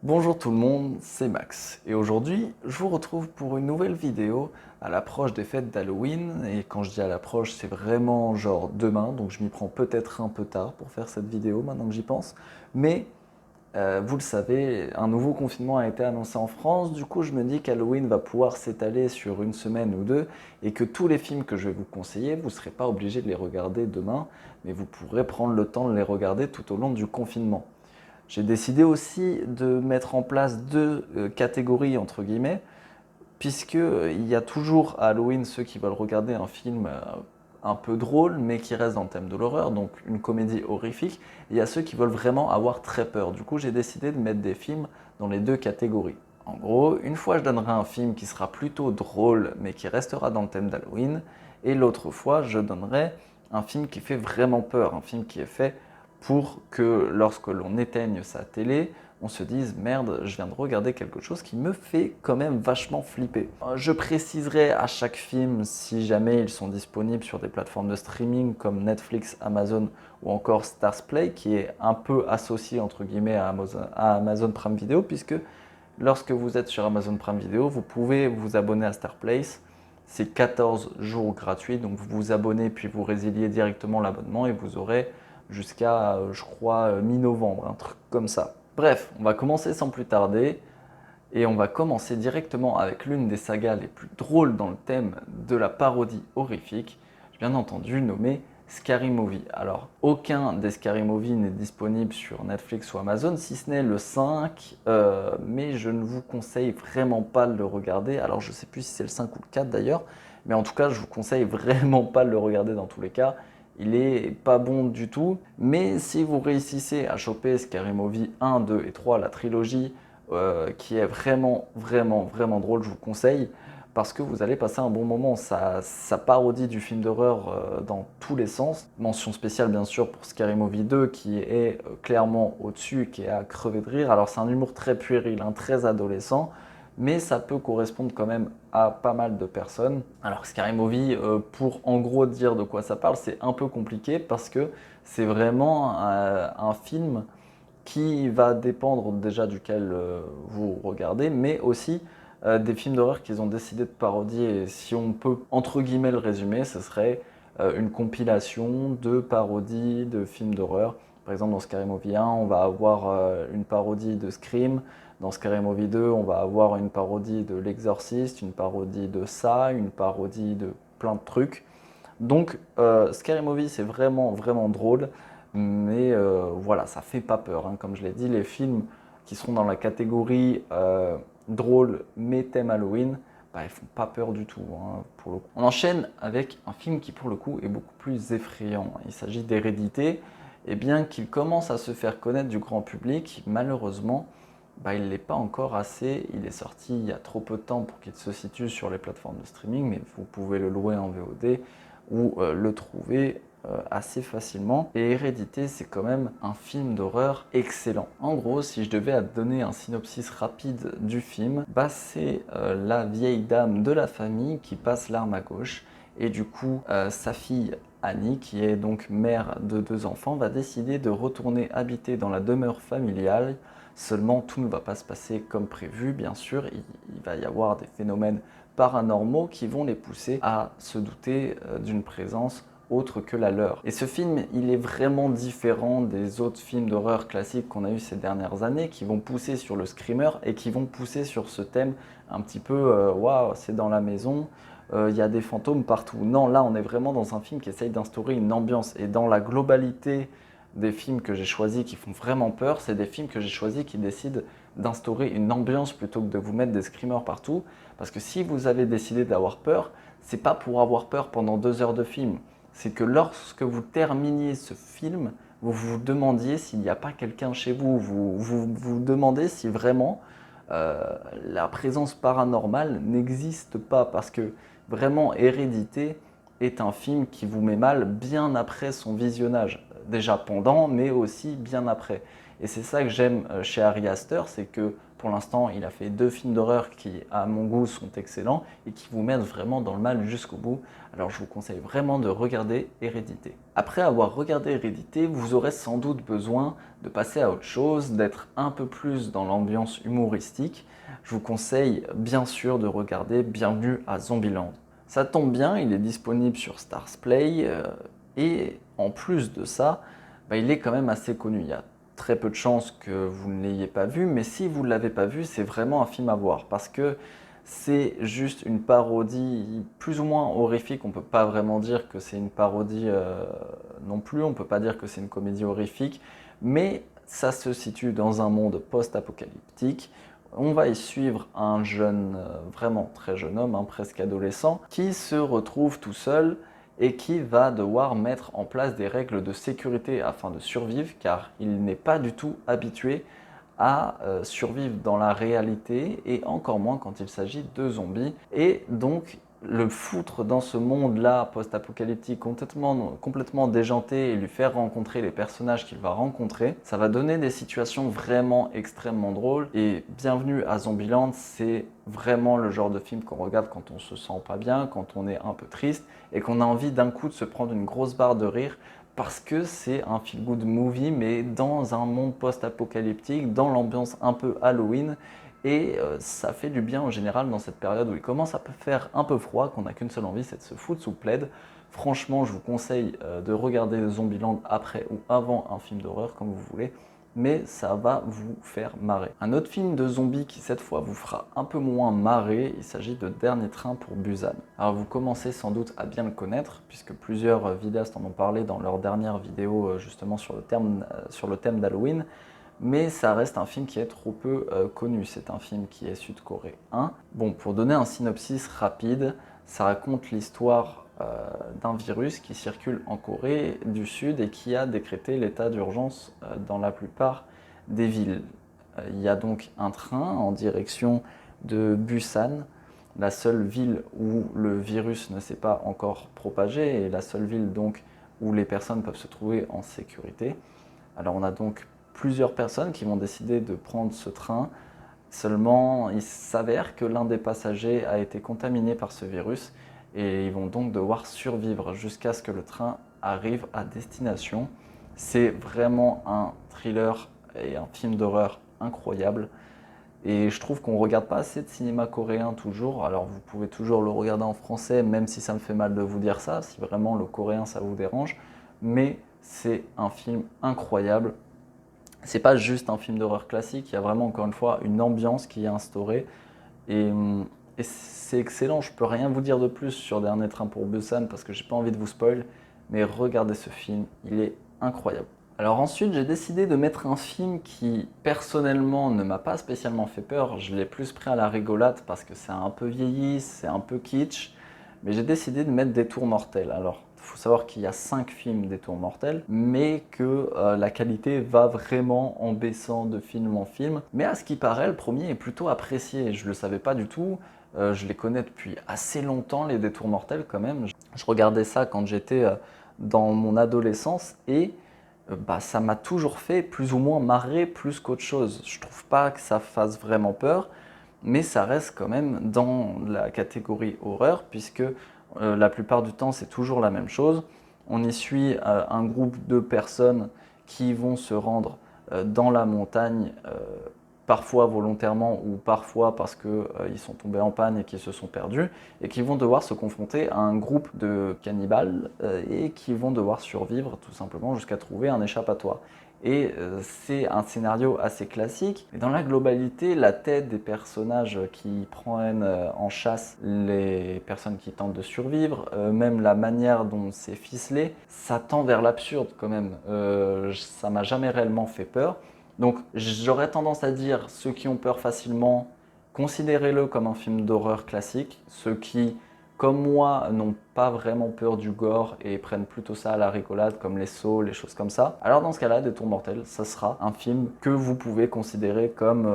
Bonjour tout le monde, c'est Max et aujourd'hui je vous retrouve pour une nouvelle vidéo à l'approche des fêtes d'Halloween et quand je dis à l'approche c'est vraiment genre demain donc je m'y prends peut-être un peu tard pour faire cette vidéo maintenant que j'y pense mais vous le savez, un nouveau confinement a été annoncé en France, du coup je me dis qu'Halloween va pouvoir s'étaler sur une semaine ou deux et que tous les films que je vais vous conseiller, vous ne serez pas obligé de les regarder demain mais vous pourrez prendre le temps de les regarder tout au long du confinement. J'ai décidé aussi de mettre en place deux catégories entre guillemets, puisque il y a toujours à Halloween ceux qui veulent regarder un film un peu drôle, mais qui reste dans le thème de l'horreur, donc une comédie horrifique. Et il y a ceux qui veulent vraiment avoir très peur. Du coup, j'ai décidé de mettre des films dans les deux catégories. En gros, une fois, je donnerai un film qui sera plutôt drôle, mais qui restera dans le thème d'Halloween. Et l'autre fois, je donnerai un film qui fait vraiment peur, un film qui est fait pour que lorsque l'on éteigne sa télé, on se dise merde, je viens de regarder quelque chose qui me fait quand même vachement flipper. Je préciserai à chaque film si jamais ils sont disponibles sur des plateformes de streaming comme Netflix, Amazon ou encore Starzplay qui est un peu associé entre guillemets à Amazon Prime Video puisque lorsque vous êtes sur Amazon Prime Video, vous pouvez vous abonner à Starplace. C'est 14 jours gratuits, donc vous vous abonnez puis vous résiliez directement l'abonnement et vous aurez jusqu'à, je crois, mi-novembre, un truc comme ça. Bref, on va commencer sans plus tarder et on va commencer directement avec l'une des sagas les plus drôles dans le thème de la parodie horrifique, bien entendu nommée Scary Movie. Alors, aucun des Scary Movie n'est disponible sur Netflix ou Amazon, si ce n'est le 5, mais je ne vous conseille vraiment pas de le regarder. Alors, je ne sais plus si c'est le 5 ou le 4 d'ailleurs, mais en tout cas, je vous conseille vraiment pas de le regarder dans tous les cas. Il est pas bon du tout, mais si vous réussissez à choper Scary Movie 1, 2 et 3, la trilogie, qui est vraiment drôle, je vous conseille, parce que vous allez passer un bon moment. Ça parodie du film d'horreur dans tous les sens. Mention spéciale bien sûr pour Scary Movie 2 qui est clairement au-dessus, qui est à crever de rire. Alors c'est un humour très puéril, hein, très adolescent, mais ça peut correspondre quand même à pas mal de personnes. Alors Scary Movie, pour en gros dire de quoi ça parle, c'est un peu compliqué parce que c'est vraiment un film qui va dépendre déjà duquel vous regardez, mais aussi des films d'horreur qu'ils ont décidé de parodier. Et si on peut, entre guillemets, le résumer, ce serait une compilation de parodies de films d'horreur. Par exemple, dans Scary Movie 1, on va avoir une parodie de Scream. Dans Scary Movie 2, on va avoir une parodie de L'Exorciste, une parodie de ça, une parodie de plein de trucs. Donc, Scary Movie, c'est vraiment drôle, mais voilà, ça fait pas peur, hein. Comme je l'ai dit, les films qui seront dans la catégorie drôle mais thème Halloween, bah, ils font pas peur du tout, hein, pour le coup. On enchaîne avec un film qui, pour le coup, est beaucoup plus effrayant. Il s'agit d'Hérédité, et bien qu'il commence à se faire connaître du grand public, malheureusement, bah, il ne l'est pas encore assez. Il est sorti il y a trop peu de temps pour qu'il se situe sur les plateformes de streaming, mais vous pouvez le louer en VOD ou le trouver assez facilement. Et Hérédité, c'est quand même un film d'horreur excellent. En gros, si je devais donner un synopsis rapide du film, bah, c'est la vieille dame de la famille qui passe l'arme à gauche. Et du coup, sa fille Annie, qui est donc mère de deux enfants, va décider de retourner habiter dans la demeure familiale. Seulement, tout ne va pas se passer comme prévu, bien sûr. Il va y avoir des phénomènes paranormaux qui vont les pousser à se douter d'une présence autre que la leur. Et ce film, il est vraiment différent des autres films d'horreur classiques qu'on a eu ces dernières années, qui vont pousser sur le screamer et qui vont pousser sur ce thème un petit peu waouh, c'est dans la maison, il y a des fantômes partout. Non, là, on est vraiment dans un film qui essaye d'instaurer une ambiance. Et dans la globalité des films que j'ai choisis qui font vraiment peur, c'est des films que j'ai choisis qui décident d'instaurer une ambiance plutôt que de vous mettre des screamers partout. Parce que si vous avez décidé d'avoir peur, c'est pas pour avoir peur pendant 2 heures de film. C'est que lorsque vous terminiez ce film, vous vous demandiez s'il n'y a pas quelqu'un chez vous. Vous demandez si vraiment euh, la présence paranormale n'existe pas. Parce que vraiment, Hérédité est un film qui vous met mal bien après son visionnage. Déjà pendant, mais aussi bien après. Et c'est ça que j'aime chez Ari Aster, c'est que Pour l'instant, il a fait 2 films d'horreur qui, à mon goût, sont excellents et qui vous mettent vraiment dans le mal jusqu'au bout. Alors je vous conseille vraiment de regarder Hérédité. Après avoir regardé Hérédité, vous aurez sans doute besoin de passer à autre chose, d'être un peu plus dans l'ambiance humoristique. Je vous conseille bien sûr de regarder Bienvenue à Zombieland. Ça tombe bien, il est disponible sur Starzplay et en plus de ça, il est quand même assez connu. Il y a très peu de chances que vous ne l'ayez pas vu, mais si vous ne l'avez pas vu, c'est vraiment un film à voir parce que c'est juste une parodie plus ou moins horrifique. On ne peut pas vraiment dire que c'est une parodie non plus, on ne peut pas dire que c'est une comédie horrifique, mais ça se situe dans un monde post-apocalyptique. On va y suivre un jeune, vraiment très jeune homme, presque adolescent, qui se retrouve tout seul et qui va devoir mettre en place des règles de sécurité afin de survivre, car il n'est pas du tout habitué à survivre dans la réalité et encore moins quand il s'agit de zombies. Et donc le foutre dans ce monde-là post-apocalyptique complètement déjanté et lui faire rencontrer les personnages qu'il va rencontrer, ça va donner des situations vraiment extrêmement drôles. Et Bienvenue à Zombieland, c'est vraiment le genre de film qu'on regarde quand on se sent pas bien, quand on est un peu triste et qu'on a envie d'un coup de se prendre une grosse barre de rire parce que c'est un feel-good movie mais dans un monde post-apocalyptique, dans l'ambiance un peu Halloween. Et ça fait du bien en général dans cette période où il commence à faire un peu froid, qu'on n'a qu'une seule envie, c'est de se foutre sous plaid. Franchement, je vous conseille de regarder Zombieland après ou avant un film d'horreur, comme vous voulez, mais ça va vous faire marrer. Un autre film de zombies qui cette fois vous fera un peu moins marrer, il s'agit de Dernier Train pour Busan. Alors vous commencez sans doute à bien le connaître, puisque plusieurs vidéastes en ont parlé dans leur dernière vidéo justement sur le thème d'Halloween. Mais ça reste un film qui est trop peu connu. C'est un film qui est sud-coréen. Bon, pour donner un synopsis rapide, ça raconte l'histoire d'un virus qui circule en Corée du Sud et qui a décrété l'état d'urgence dans la plupart des villes. Il y a donc un train en direction de Busan, la seule ville où le virus ne s'est pas encore propagé et la seule ville donc où les personnes peuvent se trouver en sécurité. Alors on a donc plusieurs personnes qui vont décider de prendre ce train. Seulement, il s'avère que l'un des passagers a été contaminé par ce virus et ils vont donc devoir survivre jusqu'à ce que le train arrive à destination. C'est vraiment un thriller et un film d'horreur incroyable. Et je trouve qu'on ne regarde pas assez de cinéma coréen toujours. Alors vous pouvez toujours le regarder en français, même si ça me fait mal de vous dire ça, si vraiment le coréen ça vous dérange. Mais c'est un film incroyable. C'est pas juste un film d'horreur classique, il y a vraiment encore une fois une ambiance qui est instaurée et, et c'est excellent. Je peux rien vous dire de plus sur Dernier Train pour Busan parce que j'ai pas envie de vous spoil, mais regardez ce film, il est incroyable. Alors ensuite, j'ai décidé de mettre un film qui personnellement ne m'a pas spécialement fait peur. Je l'ai plus pris à la rigolade parce que c'est un peu vieilli, c'est un peu kitsch, mais j'ai décidé de mettre Des Tours Mortels. Alors, il faut savoir qu'il y a 5 films Des Tours Mortels, mais que la qualité va vraiment en baissant de film en film. Mais à ce qui paraît, le premier est plutôt apprécié. Je ne le savais pas du tout. Je les connais depuis assez longtemps, les Des Tours Mortels quand même. Je regardais ça quand j'étais dans mon adolescence et ça m'a toujours fait plus ou moins marrer plus qu'autre chose. Je trouve pas que ça fasse vraiment peur, mais ça reste quand même dans la catégorie horreur, puisque la plupart du temps c'est toujours la même chose. On y suit un groupe de personnes qui vont se rendre dans la montagne, parfois volontairement ou parfois parce qu'ils sont tombés en panne et qu'ils se sont perdus, et qui vont devoir se confronter à un groupe de cannibales et qui vont devoir survivre tout simplement jusqu'à trouver un échappatoire. Et c'est un scénario assez classique. Et dans la globalité, la tête des personnages qui prennent en chasse les personnes qui tentent de survivre, même la manière dont c'est ficelé, ça tend vers l'absurde quand même. Ça m'a jamais réellement fait peur. Donc j'aurais tendance à dire, ceux qui ont peur facilement, considérez-le comme un film d'horreur classique. Ceux qui, comme moi, n'ont pas vraiment peur du gore et prennent plutôt ça à la rigolade, comme les sauts, les choses comme ça. Alors dans ce cas-là, Des Tours Mortels, ça sera un film que vous pouvez considérer comme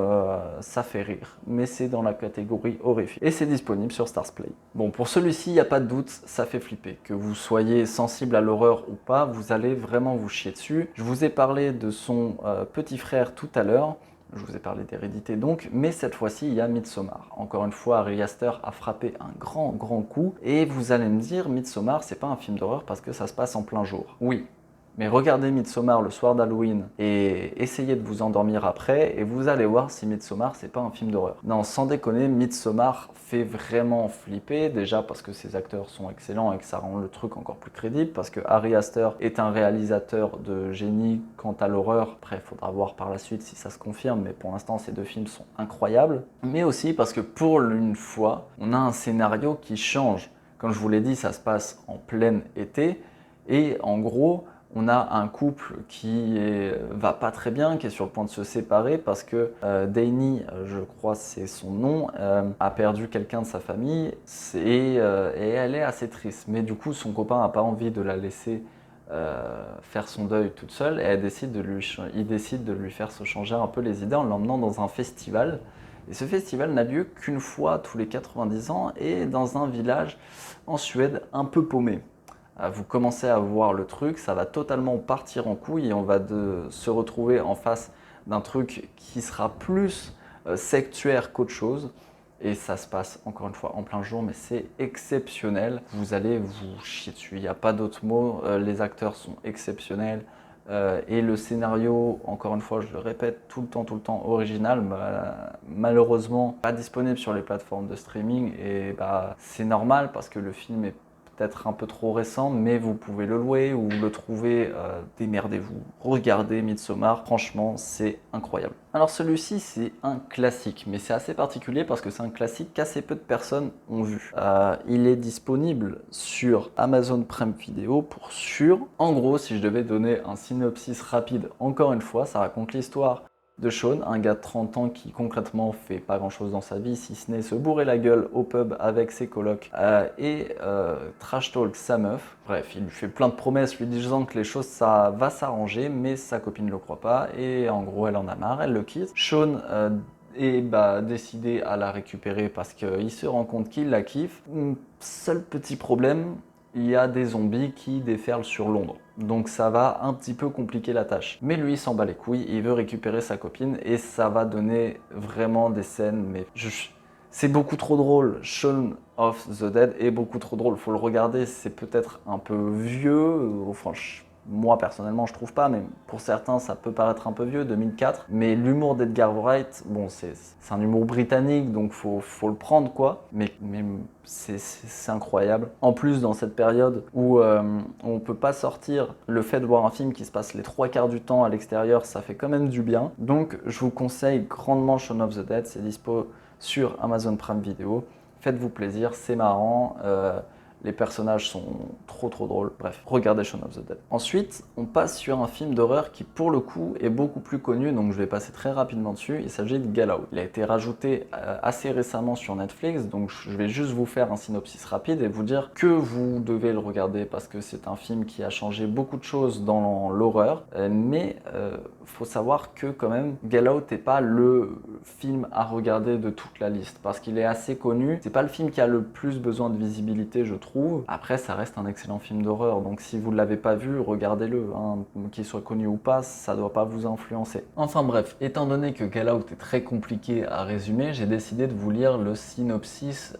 ça fait rire. Mais c'est dans la catégorie horrifique. Et c'est disponible sur Starzplay. Bon, pour celui-ci, il n'y a pas de doute, ça fait flipper. Que vous soyez sensible à l'horreur ou pas, vous allez vraiment vous chier dessus. Je vous ai parlé de son petit frère tout à l'heure. Je vous ai parlé d'Hérédité donc, mais cette fois-ci, il y a Midsommar. Encore une fois, Ari Aster a frappé un grand coup, et vous allez me dire, Midsommar, c'est pas un film d'horreur parce que ça se passe en plein jour. Oui, mais regardez Midsommar le soir d'Halloween et essayez de vous endormir après et vous allez voir si Midsommar c'est pas un film d'horreur. Non, sans déconner, Midsommar fait vraiment flipper, déjà parce que ses acteurs sont excellents et que ça rend le truc encore plus crédible, parce que Ari Aster est un réalisateur de génie quant à l'horreur. Après, il faudra voir par la suite si ça se confirme, mais pour l'instant ces deux films sont incroyables. Mais aussi parce que pour une fois, on a un scénario qui change. Comme je vous l'ai dit, ça se passe en plein été et en gros, on a un couple qui va pas très bien, qui est sur le point de se séparer parce que Dany, je crois c'est son nom, a perdu quelqu'un de sa famille et elle est assez triste. Mais du coup, son copain n'a pas envie de la laisser faire son deuil toute seule et il décide de lui faire se changer un peu les idées en l'emmenant dans un festival. Et ce festival n'a lieu qu'une fois tous les 90 ans et dans un village en Suède un peu paumé. Vous commencez à voir le truc, ça va totalement partir en couille et on va se retrouver en face d'un truc qui sera plus sectuaire qu'autre chose. Et ça se passe encore une fois en plein jour, mais c'est exceptionnel. Vous allez vous chier dessus, il n'y a pas d'autre mot. Les acteurs sont exceptionnels. Et le scénario, encore une fois, je le répète, tout le temps original, malheureusement pas disponible sur les plateformes de streaming. Et c'est normal parce que le film est peut-être un peu trop récent, mais vous pouvez le louer ou le trouver, démerdez-vous. Regardez Midsommar, franchement, c'est incroyable. Alors celui-ci, c'est un classique, mais c'est assez particulier parce que c'est un classique qu'assez peu de personnes ont vu. Il est disponible sur Amazon Prime Video pour sûr. En gros, si je devais donner un synopsis rapide, encore une fois, ça raconte l'histoire de Sean, un gars de 30 ans qui concrètement fait pas grand chose dans sa vie, si ce n'est se bourrer la gueule au pub avec ses colocs et trash talk sa meuf. Bref, il lui fait plein de promesses lui disant que les choses ça va s'arranger, mais sa copine ne le croit pas et en gros elle en a marre, elle le quitte. Sean est décidé à la récupérer parce qu'il se rend compte qu'il la kiffe. Seul petit problème, il y a des zombies qui déferlent sur Londres. Donc ça va un petit peu compliquer la tâche. Mais lui, il s'en bat les couilles, il veut récupérer sa copine et ça va donner vraiment des scènes, mais c'est beaucoup trop drôle. Shaun of the Dead est beaucoup trop drôle, faut le regarder, c'est peut-être un peu vieux, franchement. Moi personnellement je trouve pas, mais pour certains ça peut paraître un peu vieux, 2004. Mais l'humour d'Edgar Wright, bon c'est un humour britannique donc faut le prendre quoi. Mais c'est incroyable. En plus dans cette période où on peut pas sortir, le fait de voir un film qui se passe les 3/4 du temps à l'extérieur, ça fait quand même du bien. Donc je vous conseille grandement Shaun of the Dead, c'est dispo sur Amazon Prime Video. Faites-vous plaisir, c'est marrant. Les personnages sont trop drôles. Bref, regardez Shaun of the Dead. Ensuite, on passe sur un film d'horreur qui, pour le coup, est beaucoup plus connu, donc je vais passer très rapidement dessus. Il s'agit de Get Out. Il a été rajouté assez récemment sur Netflix, donc je vais juste vous faire un synopsis rapide et vous dire que vous devez le regarder parce que c'est un film qui a changé beaucoup de choses dans l'horreur, mais faut savoir que quand même, Get Out n'est pas le film à regarder de toute la liste parce qu'il est assez connu. C'est pas le film qui a le plus besoin de visibilité, je trouve. Après, ça reste un excellent film d'horreur, donc si vous ne l'avez pas vu, regardez-le. Hein. Qu'il soit connu ou pas, ça ne doit pas vous influencer. Enfin bref, étant donné que Get Out est très compliqué à résumer, j'ai décidé de vous lire le synopsis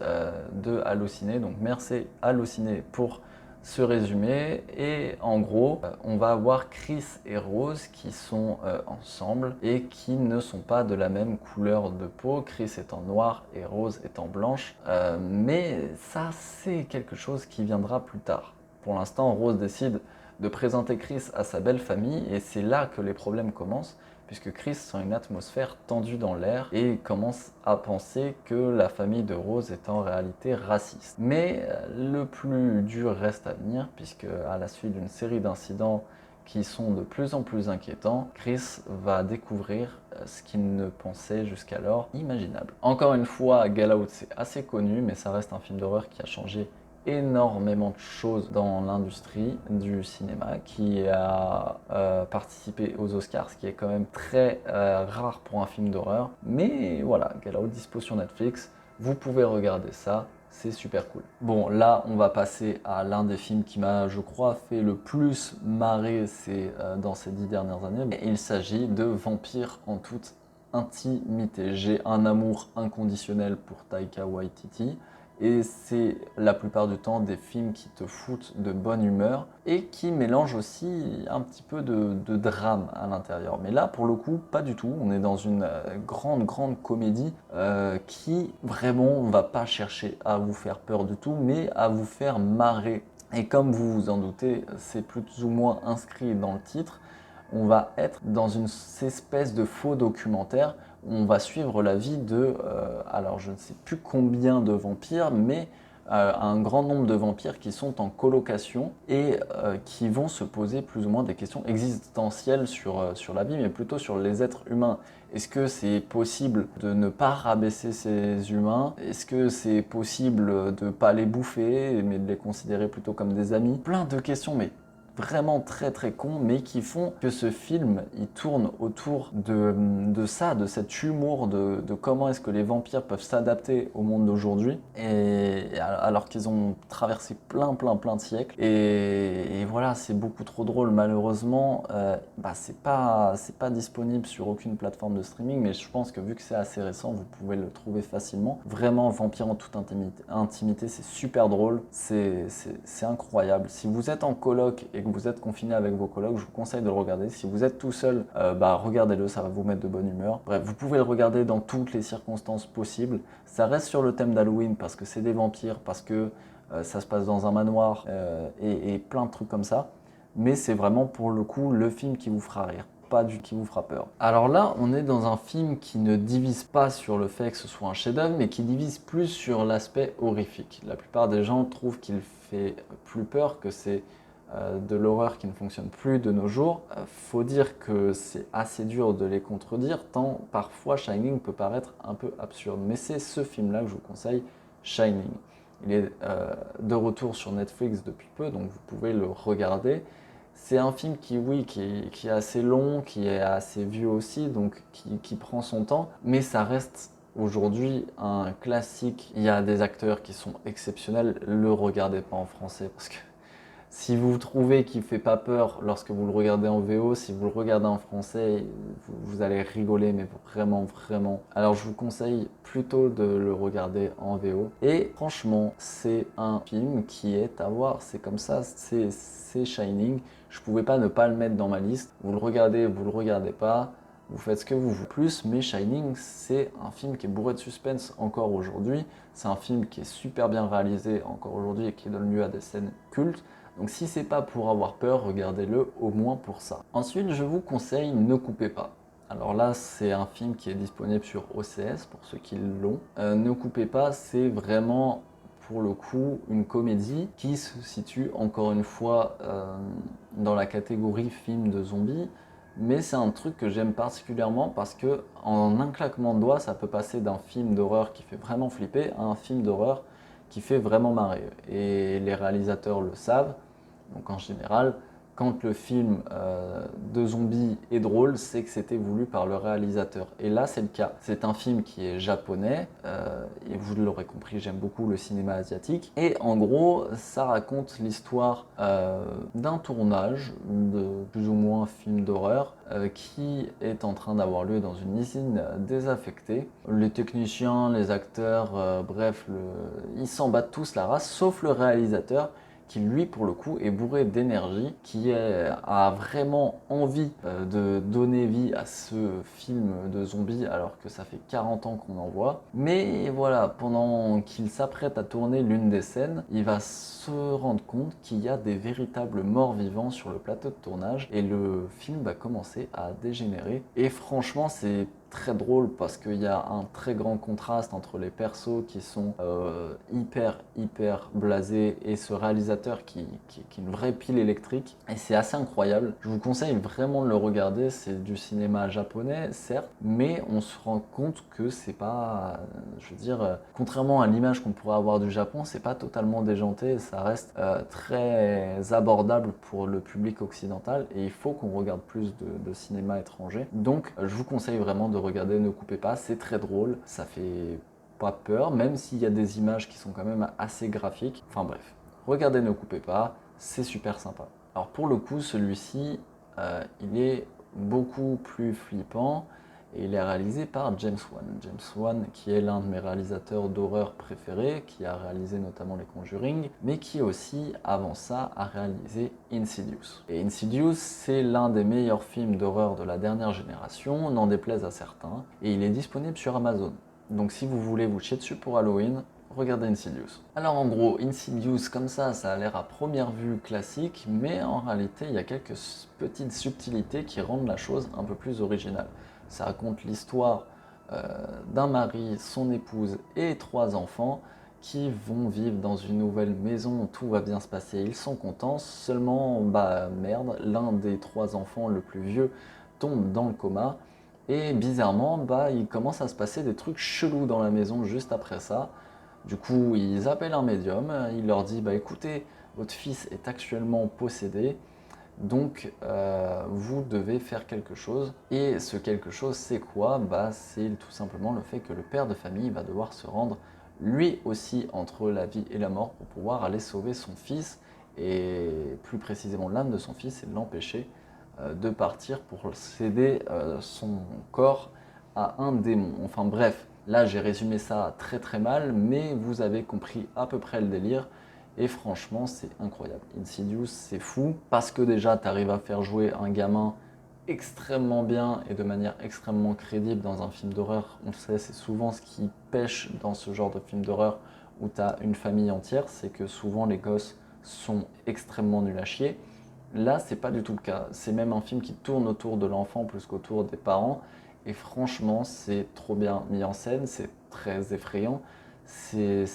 de Allociné. Donc merci Allociné pour ce résumé. Et en gros, on va avoir Chris et Rose qui sont ensemble et qui ne sont pas de la même couleur de peau. Chris étant noir et Rose étant blanche. Mais ça, c'est quelque chose qui viendra plus tard. Pour l'instant, Rose décide de présenter Chris à sa belle famille et c'est là que les problèmes commencent, puisque Chris sent une atmosphère tendue dans l'air et commence à penser que la famille de Rose est en réalité raciste. Mais le plus dur reste à venir, puisque à la suite d'une série d'incidents qui sont de plus en plus inquiétants, Chris va découvrir ce qu'il ne pensait jusqu'alors imaginable. Encore une fois, Get Out, c'est assez connu, mais ça reste un film d'horreur qui a changé énormément de choses dans l'industrie du cinéma, qui a participé aux Oscars, ce qui est quand même très rare pour un film d'horreur. Mais voilà, Get Out dispo sur Netflix, vous pouvez regarder ça, c'est super cool. Bon, là, on va passer à l'un des films qui m'a, je crois, fait le plus marrer dans ces 10 dernières années. Il s'agit de Vampire en toute intimité. J'ai un amour inconditionnel pour Taika Waititi. Et c'est la plupart du temps des films qui te foutent de bonne humeur et qui mélangent aussi un petit peu de drame à l'intérieur. Mais là, pour le coup, pas du tout. On est dans une grande comédie qui vraiment va pas chercher à vous faire peur du tout, mais à vous faire marrer. Et comme vous vous en doutez, c'est plus ou moins inscrit dans le titre. On va être dans une espèce de faux documentaire où on va suivre la vie alors je ne sais plus combien de vampires, mais un grand nombre de vampires qui sont en colocation et qui vont se poser plus ou moins des questions existentielles sur la vie, mais plutôt sur les êtres humains. Est-ce que c'est possible de ne pas rabaisser ces humains? Est-ce que c'est possible de ne pas les bouffer, mais de les considérer plutôt comme des amis? Plein de questions, mais vraiment très cons, mais qui font que ce film, il tourne autour de ça, de cet humour, de comment est-ce que les vampires peuvent s'adapter au monde d'aujourd'hui, et alors qu'ils ont traversé plein de siècles. Et voilà, c'est beaucoup trop drôle. Malheureusement, c'est pas disponible sur aucune plateforme de streaming, mais je pense que vu que c'est assez récent, vous pouvez le trouver facilement. Vraiment, Vampire en toute intimité, c'est super drôle, c'est incroyable. Si vous êtes en coloc et que vous êtes confiné avec vos colocs, je vous conseille de le regarder. Si vous êtes tout seul, regardez-le, ça va vous mettre de bonne humeur. Bref, vous pouvez le regarder dans toutes les circonstances possibles. Ça reste sur le thème d'Halloween parce que c'est des vampires, parce que ça se passe dans un manoir et plein de trucs comme ça. Mais c'est vraiment pour le coup le film qui vous fera rire, pas du qui vous fera peur. Alors là, on est dans un film qui ne divise pas sur le fait que ce soit un chef-d'œuvre, mais qui divise plus sur l'aspect horrifique. La plupart des gens trouvent qu'il fait plus peur, que c'est de l'horreur qui ne fonctionne plus de nos jours. Faut dire que c'est assez dur de les contredire, tant parfois Shining peut paraître un peu absurde. Mais c'est ce film-là que je vous conseille, Shining. Il est de retour sur Netflix depuis peu, donc vous pouvez le regarder. C'est un film qui, oui, qui est assez long, qui est assez vieux aussi, donc qui prend son temps, mais ça reste aujourd'hui un classique. Il y a des acteurs qui sont exceptionnels, le regardez pas en français parce que si vous trouvez qu'il ne fait pas peur lorsque vous le regardez en VO, si vous le regardez en français, vous allez rigoler, mais vraiment. Alors je vous conseille plutôt de le regarder en VO. Et franchement, c'est un film qui est à voir. C'est comme ça, c'est Shining. Je ne pouvais pas ne pas le mettre dans ma liste. Vous le regardez, vous le regardez pas. Vous faites ce que vous voulez. Plus, mais Shining, c'est un film qui est bourré de suspense encore aujourd'hui. C'est un film qui est super bien réalisé encore aujourd'hui et qui donne lieu à des scènes cultes. Donc si c'est pas pour avoir peur, regardez-le au moins pour ça. Ensuite, je vous conseille Ne coupez pas. Alors là, c'est un film qui est disponible sur OCS pour ceux qui l'ont. Ne coupez pas, c'est vraiment pour le coup une comédie qui se situe encore une fois dans la catégorie film de zombies. Mais c'est un truc que j'aime particulièrement parce que en un claquement de doigts, ça peut passer d'un film d'horreur qui fait vraiment flipper à un film d'horreur qui fait vraiment marrer. Et les réalisateurs le savent. Donc en général, quand le film de zombies est drôle, c'est que c'était voulu par le réalisateur. Et là, c'est le cas. C'est un film qui est japonais, et vous l'aurez compris, j'aime beaucoup le cinéma asiatique. Et en gros, ça raconte l'histoire d'un tournage de plus ou moins film d'horreur qui est en train d'avoir lieu dans une usine désaffectée. Les techniciens, les acteurs, ils s'en battent tous la race, sauf le réalisateur qui lui pour le coup est bourré d'énergie, a vraiment envie de donner vie à ce film de zombies alors que ça fait 40 ans qu'on en voit. Mais voilà, pendant qu'il s'apprête à tourner l'une des scènes, il va se rendre compte qu'il y a des véritables morts vivants sur le plateau de tournage et le film va commencer à dégénérer. Et franchement, c'est très drôle parce qu'il y a un très grand contraste entre les persos qui sont hyper blasés et ce réalisateur qui est une vraie pile électrique et c'est assez incroyable. Je vous conseille vraiment de le regarder, c'est du cinéma japonais certes, mais on se rend compte que c'est pas, je veux dire, contrairement à l'image qu'on pourrait avoir du Japon, c'est pas totalement déjanté, ça reste très abordable pour le public occidental et il faut qu'on regarde plus de cinéma étranger. Donc je vous conseille vraiment de regarder Ne coupez pas, c'est très drôle, ça fait pas peur, même s'il y a des images qui sont quand même assez graphiques. Enfin bref, regardez Ne coupez pas, c'est super sympa. Alors pour le coup, celui-ci, il est beaucoup plus flippant et il est réalisé par James Wan. James Wan qui est l'un de mes réalisateurs d'horreur préférés, qui a réalisé notamment Les Conjuring, mais qui aussi, avant ça, a réalisé Insidious. Et Insidious, c'est l'un des meilleurs films d'horreur de la dernière génération, n'en déplaise à certains, et il est disponible sur Amazon. Donc si vous voulez vous chier dessus pour Halloween, regardez Insidious. Alors en gros, Insidious comme ça a l'air à première vue classique, mais en réalité il y a quelques petites subtilités qui rendent la chose un peu plus originale. Ça raconte l'histoire d'un mari, son épouse et 3 enfants qui vont vivre dans une nouvelle maison où tout va bien se passer, ils sont contents, seulement bah merde, l'un des 3 enfants, le plus vieux, tombe dans le coma, et bizarrement, bah, il commence à se passer des trucs chelous dans la maison juste après ça. Du coup, ils appellent un médium, il leur dit, bah écoutez, votre fils est actuellement possédé, donc vous devez faire quelque chose. Et ce quelque chose, c'est quoi? Bah, c'est tout simplement le fait que le père de famille va devoir se rendre lui aussi entre la vie et la mort pour pouvoir aller sauver son fils, et plus précisément l'âme de son fils, et l'empêcher de partir pour céder son corps à un démon. Enfin bref, là j'ai résumé ça très très mal, mais vous avez compris à peu près le délire. Et franchement, c'est incroyable. Insidious, c'est fou, parce que déjà, tu arrives à faire jouer un gamin extrêmement bien et de manière extrêmement crédible dans un film d'horreur. On le sait, c'est souvent ce qui pêche dans ce genre de film d'horreur où tu as une famille entière, c'est que souvent les gosses sont extrêmement nuls à chier. Là, c'est pas du tout le cas. C'est même un film qui tourne autour de l'enfant plus qu'autour des parents. Et franchement, c'est trop bien mis en scène, c'est très effrayant. C'est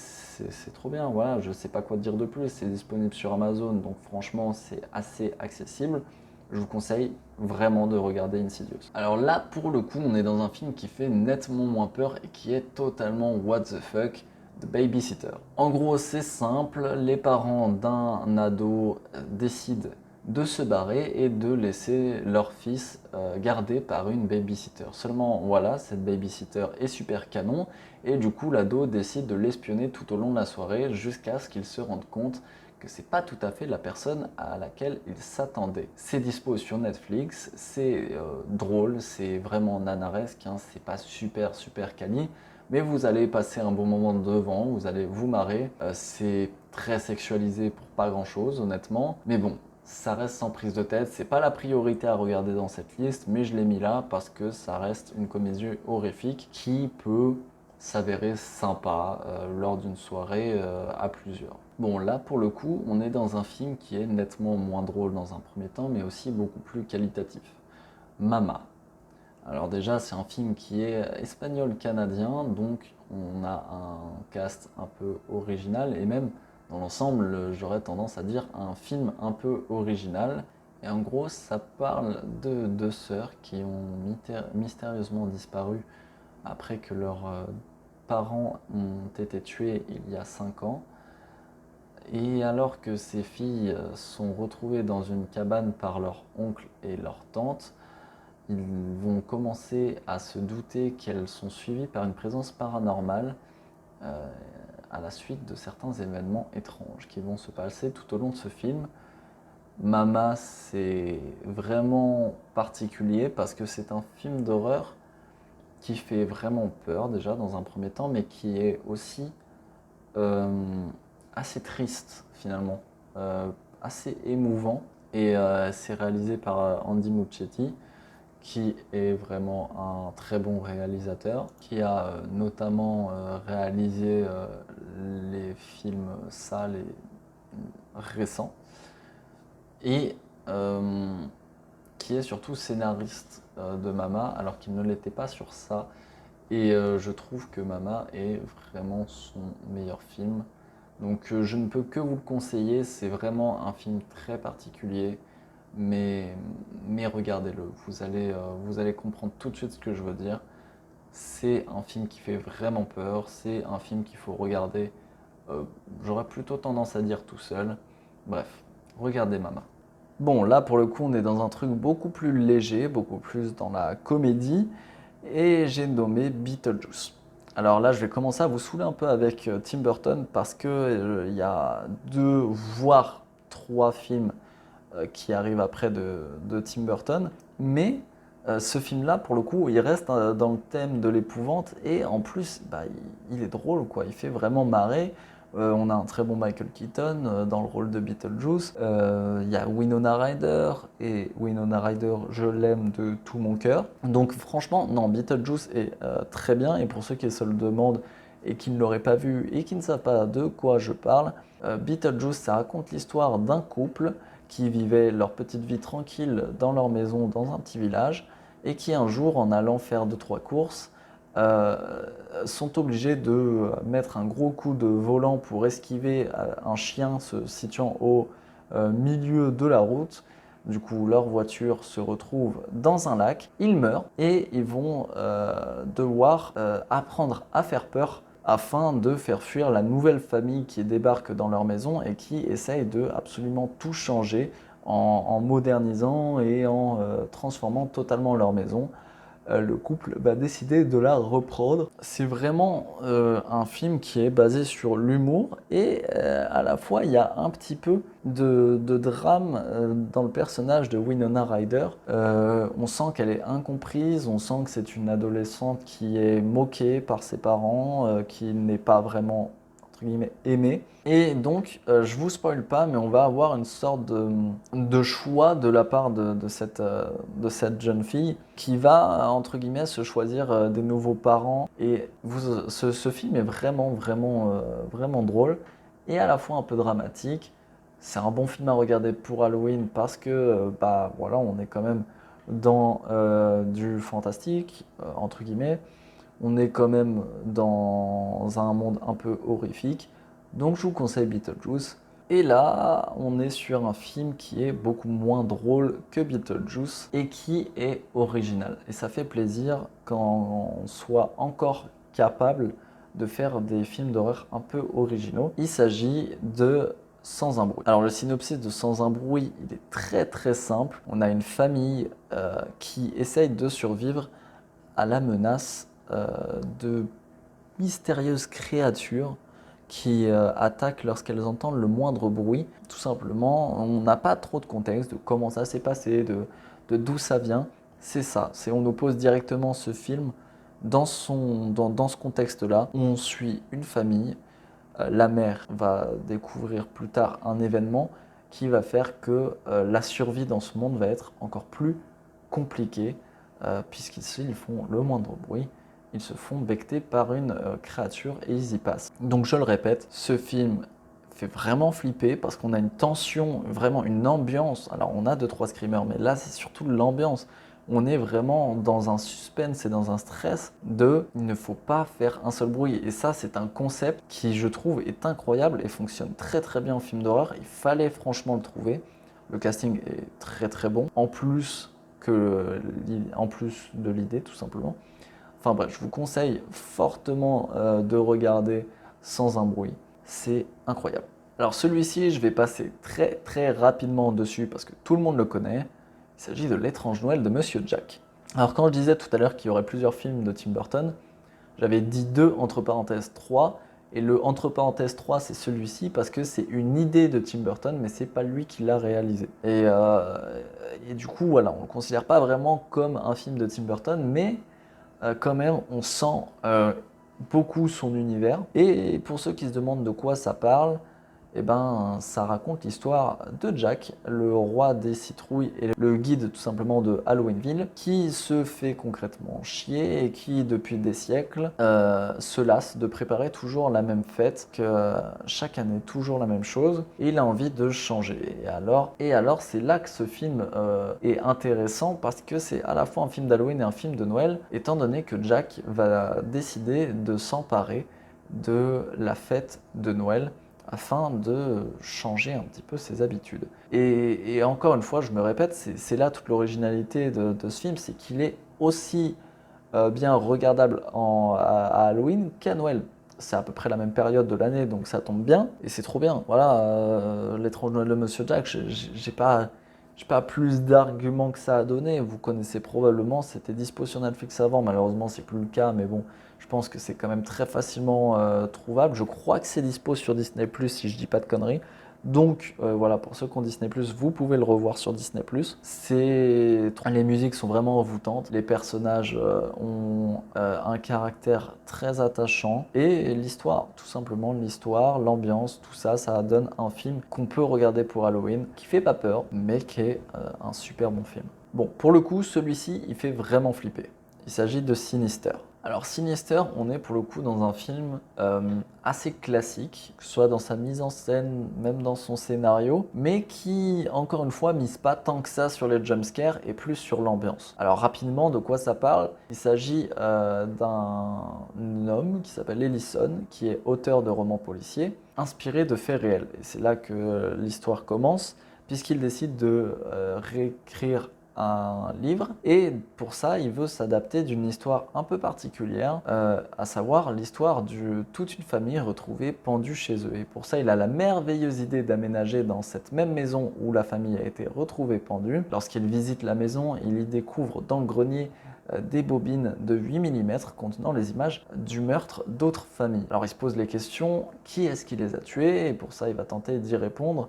trop bien, voilà, je sais pas quoi te dire de plus. C'est disponible sur Amazon, donc franchement, c'est assez accessible. Je vous conseille vraiment de regarder Insidious. Alors là, pour le coup, on est dans un film qui fait nettement moins peur et qui est totalement what the fuck, The Babysitter. En gros, c'est simple, les parents d'un ado décident de se barrer et de laisser leur fils gardé par une babysitter. Seulement, voilà, cette babysitter est super canon, et du coup, l'ado décide de l'espionner tout au long de la soirée jusqu'à ce qu'il se rende compte que c'est pas tout à fait la personne à laquelle il s'attendait. C'est dispo sur Netflix, c'est drôle, c'est vraiment nanaresque, hein, c'est pas super super quali, mais vous allez passer un bon moment devant, vous allez vous marrer. C'est très sexualisé pour pas grand chose, honnêtement, mais bon, ça reste sans prise de tête. C'est pas la priorité à regarder dans cette liste, mais je l'ai mis là parce que ça reste une comédie horrifique qui peut s'avérer sympa lors d'une soirée à plusieurs. Bon, là pour le coup, on est dans un film qui est nettement moins drôle dans un premier temps, mais aussi beaucoup plus qualitatif. Mama. Alors déjà, c'est un film qui est espagnol-canadien, donc on a un cast un peu original, et même dans l'ensemble, j'aurais tendance à dire un film un peu original. Et en gros, ça parle de 2 sœurs qui ont mystérieusement disparu après que leurs parents ont été tués il y a 5 ans. Et alors que ces filles sont retrouvées dans une cabane par leur oncle et leur tante, ils vont commencer à se douter qu'elles sont suivies par une présence paranormale euh, à la suite de certains événements étranges qui vont se passer tout au long de ce film. Mama, c'est vraiment particulier parce que c'est un film d'horreur qui fait vraiment peur déjà dans un premier temps, mais qui est aussi euh, assez triste finalement, assez émouvant. Et c'est réalisé par Andy Muschietti, qui est vraiment un très bon réalisateur, qui a notamment réalisé les films sales et récents, et qui est surtout scénariste de Mama, alors qu'il ne l'était pas sur ça. Et je trouve que Mama est vraiment son meilleur film. Donc je ne peux que vous le conseiller, c'est vraiment un film très particulier, mais, mais regardez-le, vous allez comprendre tout de suite ce que je veux dire. C'est un film qui fait vraiment peur, c'est un film qu'il faut regarder, j'aurais plutôt tendance à dire tout seul. Bref, regardez Mama. Bon, là pour le coup, on est dans un truc beaucoup plus léger, beaucoup plus dans la comédie, et j'ai nommé Beetlejuice. Alors là, je vais commencer à vous saouler un peu avec Tim Burton parce que il y a 2 voire 3 films qui arrivent après de Tim Burton, mais Ce film-là, pour le coup, il reste dans le thème de l'épouvante et en plus, il est drôle, quoi. Il fait vraiment marrer. On a un très bon Michael Keaton dans le rôle de Beetlejuice. Il y a Winona Ryder et Winona Ryder, je l'aime de tout mon cœur. Donc franchement, non, Beetlejuice est très bien et pour ceux qui se le demandent et qui ne l'auraient pas vu et qui ne savent pas de quoi je parle, Beetlejuice, ça raconte l'histoire d'un couple qui vivait leur petite vie tranquille dans leur maison dans un petit village et qui un jour, en allant faire 2-3 courses, euh, sont obligés de mettre un gros coup de volant pour esquiver un chien se situant au milieu de la route. Du coup, leur voiture se retrouve dans un lac, ils meurent et ils vont devoir apprendre à faire peur afin de faire fuir la nouvelle famille qui débarque dans leur maison et qui essaye de absolument tout changer en modernisant et en transformant totalement leur maison. Le couple va décider de la reprendre. C'est vraiment un film qui est basé sur l'humour et à la fois il y a un petit peu de drame dans le personnage de Winona Ryder. On sent qu'elle est incomprise, on sent que c'est une adolescente qui est moquée par ses parents, qui n'est pas vraiment entre guillemets aimée. Et donc, je vous spoil pas, mais on va avoir une sorte de choix de la part de cette jeune fille qui va, entre guillemets, se choisir des nouveaux parents. Et ce film est vraiment, vraiment, vraiment drôle et à la fois un peu dramatique. C'est un bon film à regarder pour Halloween parce que, voilà, on est quand même dans du fantastique, entre guillemets. On est quand même dans un monde un peu horrifique. Donc je vous conseille Beetlejuice. Et là, on est sur un film qui est beaucoup moins drôle que Beetlejuice et qui est original. Et ça fait plaisir quand on soit encore capable de faire des films d'horreur un peu originaux. Il s'agit de Sans un bruit. Alors le synopsis de Sans un bruit, il est très très simple. On a une famille qui essaye de survivre à la menace de mystérieuses créatures qui attaquent lorsqu'elles entendent le moindre bruit. Tout simplement, on n'a pas trop de contexte de comment ça s'est passé, de d'où ça vient. C'est ça, on oppose directement ce film dans ce contexte-là. On suit une famille, la mère va découvrir plus tard un événement qui va faire que la survie dans ce monde va être encore plus compliquée, puisqu'ils font le moindre bruit, ils se font becter par une créature et ils y passent. Donc je le répète, ce film fait vraiment flipper parce qu'on a une tension, vraiment une ambiance. Alors on a 2-3 screamers, mais là c'est surtout l'ambiance. On est vraiment dans un suspense et dans un stress de il ne faut pas faire un seul bruit. Et ça, c'est un concept qui, je trouve, est incroyable et fonctionne très très bien en film d'horreur. Il fallait franchement le trouver. Le casting est très très bon. En plus de l'idée, tout simplement. Enfin bref, je vous conseille fortement de regarder Sans un bruit. C'est incroyable. Alors celui-ci, je vais passer très très rapidement dessus parce que tout le monde le connaît. Il s'agit de L'étrange Noël de Monsieur Jack. Alors quand je disais tout à l'heure qu'il y aurait plusieurs films de Tim Burton, j'avais dit 2 entre parenthèses 3. Et le entre parenthèses 3, c'est celui-ci parce que c'est une idée de Tim Burton, mais c'est pas lui qui l'a réalisé. Et du coup, voilà, on ne le considère pas vraiment comme un film de Tim Burton, mais quand même, on sent beaucoup son univers. Et pour ceux qui se demandent de quoi ça parle, eh ben, ça raconte l'histoire de Jack, le roi des citrouilles et le guide tout simplement de Halloweenville, qui se fait concrètement chier et qui, depuis des siècles, se lasse de préparer toujours la même fête, que chaque année toujours la même chose, et il a envie de changer. Et alors c'est là que ce film est intéressant, parce que c'est à la fois un film d'Halloween et un film de Noël, étant donné que Jack va décider de s'emparer de la fête de Noël, afin de changer un petit peu ses habitudes. Et encore une fois, je me répète, c'est là toute l'originalité de ce film, c'est qu'il est aussi bien regardable à Halloween qu'à Noël. C'est à peu près la même période de l'année, donc ça tombe bien, et c'est trop bien. Voilà, L'étrange Noël de Monsieur Jack, j'ai pas plus d'arguments que ça à donner. Vous connaissez probablement, c'était dispo sur Netflix avant, malheureusement c'est plus le cas, mais bon, je pense que c'est quand même très facilement trouvable. Je crois que c'est dispo sur Disney+, si je dis pas de conneries. Donc voilà, pour ceux qui ont Disney+, vous pouvez le revoir sur Disney+. Les musiques sont vraiment envoûtantes, les personnages ont un caractère très attachant et l'histoire, tout simplement l'histoire, l'ambiance, tout ça, ça donne un film qu'on peut regarder pour Halloween, qui fait pas peur, mais qui est un super bon film. Bon, pour le coup, celui-ci, il fait vraiment flipper. Il s'agit de Sinister. Alors Sinister, on est pour le coup dans un film assez classique, que ce soit dans sa mise en scène, même dans son scénario, mais qui, encore une fois, mise pas tant que ça sur les jumpscares et plus sur l'ambiance. Alors rapidement, de quoi ça parle? Il s'agit d'un homme qui s'appelle Ellison, qui est auteur de romans policiers, inspiré de faits réels. Et c'est là que l'histoire commence, puisqu'il décide de réécrire un livre et pour ça il veut s'adapter d'une histoire un peu particulière, à savoir l'histoire de toute une famille retrouvée pendue chez eux. Et pour ça il a la merveilleuse idée d'aménager dans cette même maison où la famille a été retrouvée pendue. Lorsqu'il visite la maison, il y découvre dans le grenier des bobines de 8 mm contenant les images du meurtre d'autres familles. Alors il se pose les questions, qui est-ce qui les a tués? Et pour ça il va tenter d'y répondre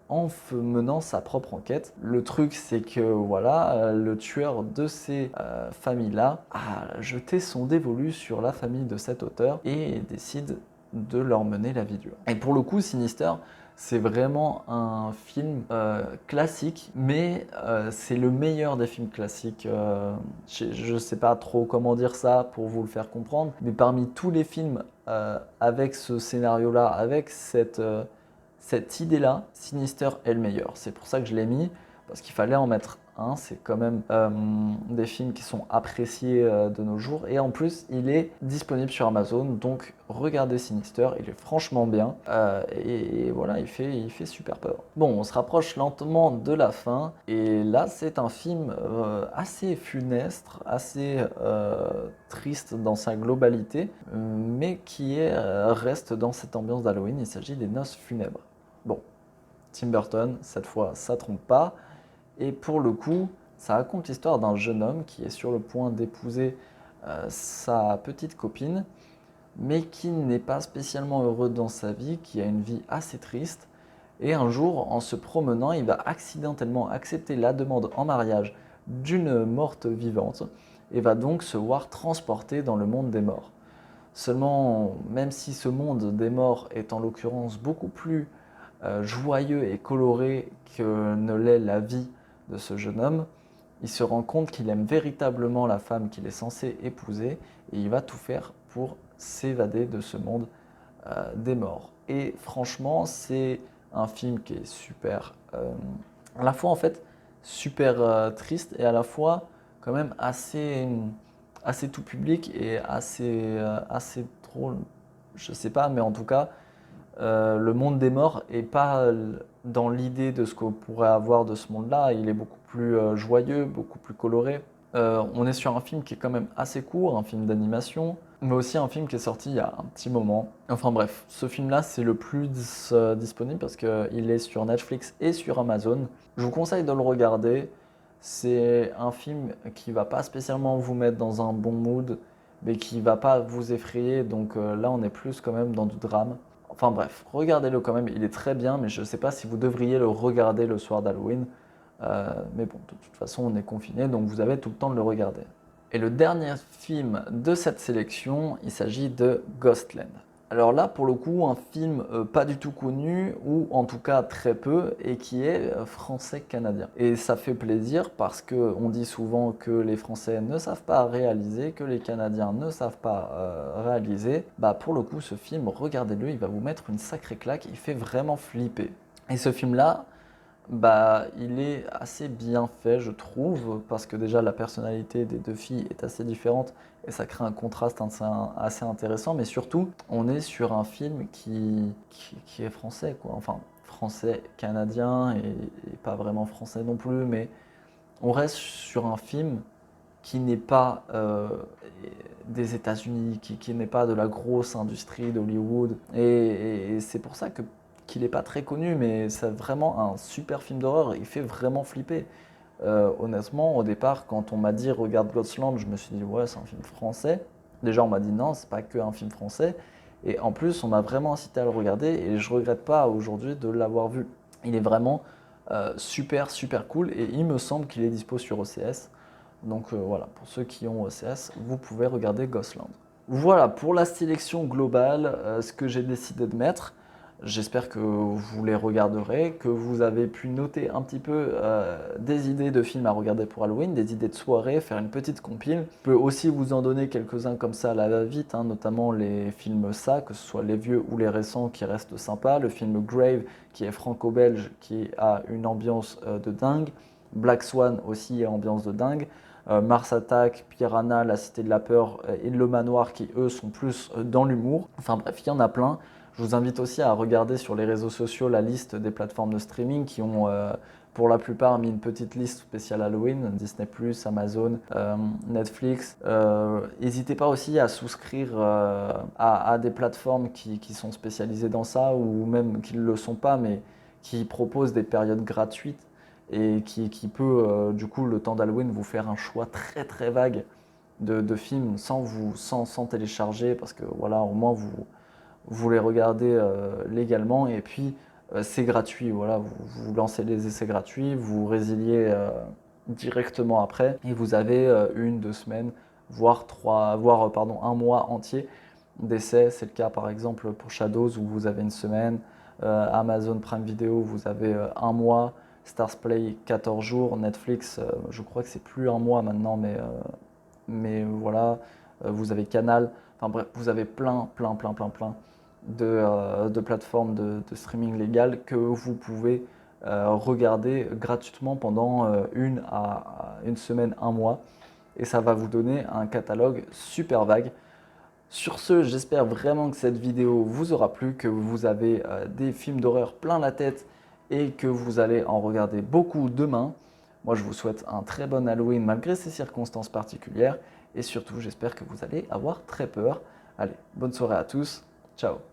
en menant sa propre enquête. Le truc c'est que voilà, le tueur de ces familles-là a jeté son dévolu sur la famille de cet auteur et décide de leur mener la vie dure. Et pour le coup, Sinister, c'est vraiment un film classique, mais c'est le meilleur des films classiques. Je ne sais pas trop comment dire ça pour vous le faire comprendre, mais parmi tous les films avec ce scénario-là, avec cette idée-là, Sinister est le meilleur. C'est pour ça que je l'ai mis, parce qu'il fallait en mettre un. C'est quand même des films qui sont appréciés de nos jours. Et en plus, il est disponible sur Amazon. Donc, regardez Sinister, il est franchement bien. Et voilà, il fait super peur. Bon, on se rapproche lentement de la fin. Et là, c'est un film assez funeste, assez triste dans sa globalité, mais qui reste dans cette ambiance d'Halloween. Il s'agit des Noces funèbres. Bon, Tim Burton, cette fois, ça trompe pas. Et pour le coup, ça raconte l'histoire d'un jeune homme qui est sur le point d'épouser sa petite copine, mais qui n'est pas spécialement heureux dans sa vie, qui a une vie assez triste. Et un jour, en se promenant, il va accidentellement accepter la demande en mariage d'une morte vivante et va donc se voir transporté dans le monde des morts. Seulement, même si ce monde des morts est en l'occurrence beaucoup plus joyeux et coloré que ne l'est la vie de ce jeune homme, il se rend compte qu'il aime véritablement la femme qu'il est censé épouser et il va tout faire pour s'évader de ce monde des morts. Et franchement, c'est un film qui est super, à la fois en fait super triste et à la fois quand même assez tout public et assez drôle. Je sais pas, mais en tout cas, le monde des morts est pas dans l'idée de ce qu'on pourrait avoir de ce monde-là. Il est beaucoup plus joyeux, beaucoup plus coloré. On est sur un film qui est quand même assez court, un film d'animation, mais aussi un film qui est sorti il y a un petit moment. Enfin bref, ce film-là, c'est le plus disponible parce qu'il est sur Netflix et sur Amazon. Je vous conseille de le regarder. C'est un film qui va pas spécialement vous mettre dans un bon mood, mais qui va pas vous effrayer. Donc là, on est plus quand même dans du drame. Enfin bref, regardez-le quand même, il est très bien, mais je ne sais pas si vous devriez le regarder le soir d'Halloween. Mais bon, de toute façon, on est confiné, donc vous avez tout le temps de le regarder. Et le dernier film de cette sélection, il s'agit de Ghostland. Alors là, pour le coup, un film pas du tout connu, ou en tout cas très peu, et qui est français-canadien. Et ça fait plaisir parce qu'on dit souvent que les Français ne savent pas réaliser, que les Canadiens ne savent pas réaliser. Bah pour le coup, ce film, regardez-le, il va vous mettre une sacrée claque, il fait vraiment flipper. Et ce film-là, bah, il est assez bien fait, je trouve, parce que déjà la personnalité des deux filles est assez différente et ça crée un contraste assez intéressant. Mais surtout, on est sur un film qui est français, quoi. Enfin, français canadien et pas vraiment français non plus, mais on reste sur un film qui n'est pas des États-Unis, qui n'est pas de la grosse industrie d'Hollywood. Et c'est pour ça qu'il n'est pas très connu, mais c'est vraiment un super film d'horreur. Il fait vraiment flipper. Honnêtement, au départ, quand on m'a dit regarde Ghostland, je me suis dit ouais, c'est un film français. Déjà, on m'a dit non, c'est pas que un film français. Et en plus, on m'a vraiment incité à le regarder et je regrette pas aujourd'hui de l'avoir vu. Il est vraiment super super cool et il me semble qu'il est dispo sur OCS. Donc voilà, pour ceux qui ont OCS, vous pouvez regarder Ghostland. Voilà pour la sélection globale, ce que j'ai décidé de mettre. J'espère que vous les regarderez, que vous avez pu noter un petit peu des idées de films à regarder pour Halloween, des idées de soirée, faire une petite compile. Je peux aussi vous en donner quelques-uns comme ça à la va-vite, hein, notamment les films ça, que ce soit les vieux ou les récents qui restent sympas. Le film Grave qui est franco-belge, qui a une ambiance de dingue. Black Swan aussi, ambiance de dingue. Mars Attack, Piranha, La Cité de la Peur et Le Manoir qui eux sont plus dans l'humour. Enfin bref, il y en a plein. Je vous invite aussi à regarder sur les réseaux sociaux la liste des plateformes de streaming qui ont pour la plupart mis une petite liste spéciale Halloween, Disney+, Amazon, Netflix. N'hésitez pas aussi à souscrire à des plateformes qui sont spécialisées dans ça ou même qui ne le sont pas mais qui proposent des périodes gratuites et qui peut du coup le temps d'Halloween vous faire un choix très très vague de films sans télécharger parce que voilà au moins vous les regardez légalement et puis c'est gratuit. Voilà, vous lancez les essais gratuits, vous résiliez directement après et vous avez une, 2 semaines, voire un mois entier d'essais. C'est le cas par exemple pour Shadows où vous avez une semaine, Amazon Prime Video vous avez un mois, Stars Play 14 jours, Netflix je crois que c'est plus un mois maintenant mais voilà, vous avez Canal, enfin bref, vous avez plein de plateformes de streaming légales que vous pouvez regarder gratuitement pendant une semaine, un mois. Et ça va vous donner un catalogue super vague. Sur ce, j'espère vraiment que cette vidéo vous aura plu, que vous avez des films d'horreur plein la tête et que vous allez en regarder beaucoup demain. Moi, je vous souhaite un très bon Halloween malgré ces circonstances particulières. Et surtout, j'espère que vous allez avoir très peur. Allez, bonne soirée à tous. Ciao.